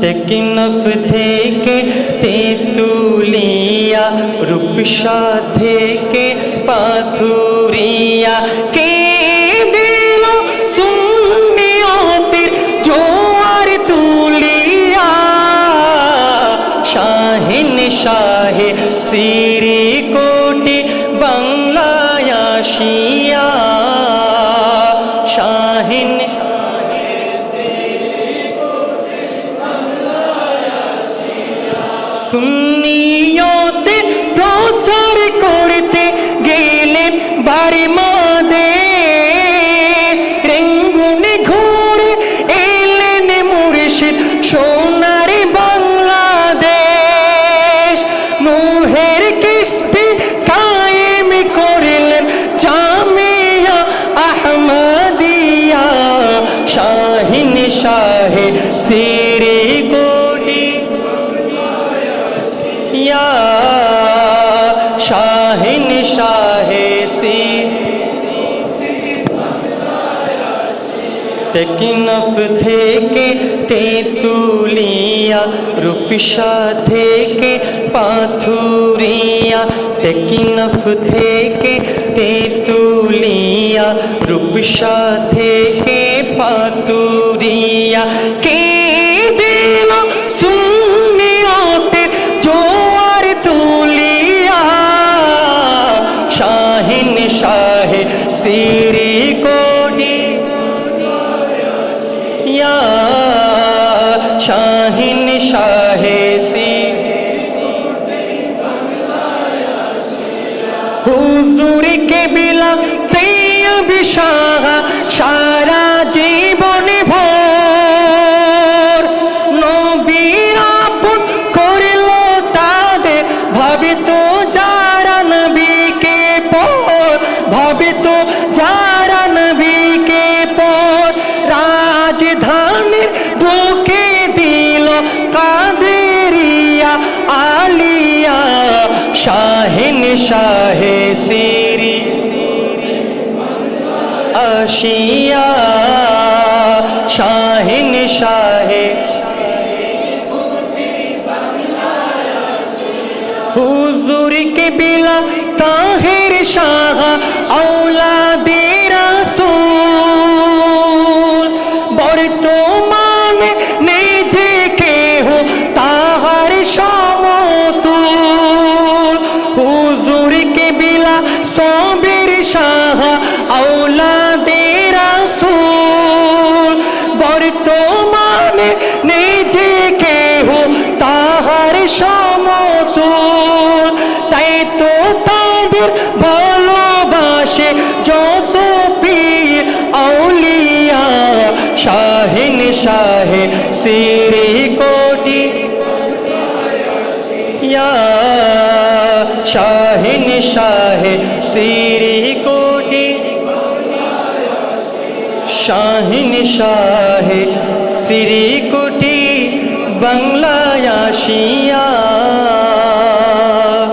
টেকনাফ থেকে তেঁতুলিয়া, রূপসা থেকে পাথুরিয়া, কে দিল সুন্নিয়তের জোয়ার তুলিয়া। শাহিন শাহে সিরিকোটি বাংলায় আসিয়া, শাহিন সুন্নিয়তে প্রচার করতে গেলেন বাড়ি মাদে, রেঙ্গুনে ঘুরে এলেন মুর্শিদ সোনার বাংলাদেশ। মুহের কিস্তি কায়েম করলেন জামিয়া আহমদিয়া, শাহিন শাহে সিরিকোটি ইয়া, শাহিন শাহে টেকনাফ থেকে তেঁতুলিয়া, রূপসা থেকে পাথুরিয়া, টেকনাফ থেকে তেঁতুলিয়া, রূপসা থেকে পাথুরিয়া, কে দিল সুন্নিয়তের জোয়ার তুলিয়া। শাহিন শাহে সিরিকোটি ইয়া, শাহিন শাহে হুজুর কেবলা তৈয়ব শাহ সারা জীবন ভোর নবীর আপন করল তাদের, ভাবিত যারা নবীকে পর, ভাবিত যারা নবীকে পর। রাজধানীর বুকে দিল কাদেরিয়া আলিয়া, শাহিন শাহে সিরি আসিয়া, শাহিন শাহে হুজুর কেবলা তাহের শাহ আওলাদে রাসূল, বর্তমানে নিজেকে হো তাহার সমতুল। হুজুর কেবলা সবের শাহ আওলাদে রাসূল, বর্তমানে নিজেকে হো তাহার সমতুল। তাই তো তাদের ভালোবাসে যত পীর আউলিয়া, শাহিন শাহে সিরিকোটি ইয়া, শাহিন শাহে সিরিকোটি, শাহিন শাহে সিরিকোটি বাংলায় আসিয়া।